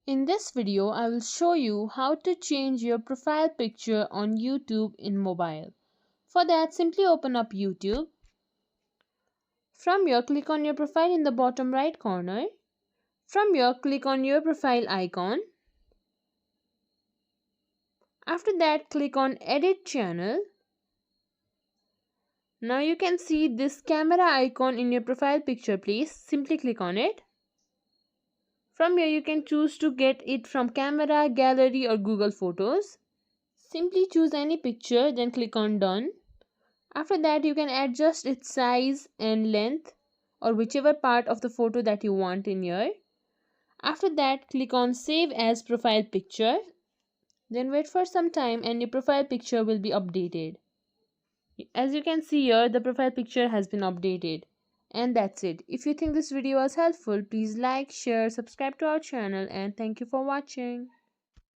In this video, I will show you how to change your profile picture on YouTube in mobile. For that, simply open up YouTube. From here, click on your profile in the bottom right corner. From here, click on your profile icon. After that, click on Edit Channel. Now you can see this camera icon in your profile picture place. Simply click on it. From here, you can choose to get it from camera, gallery or Google Photos. Simply choose any picture, then click on Done. After that, you can adjust its size and length or whichever part of the photo that you want in here. After that, click on Save as Profile Picture. Then wait for some time and your profile picture will be updated. As you can see here, the profile picture has been updated. And that's it. If you think this video was helpful, please like, share, subscribe to our channel and thank you for watching.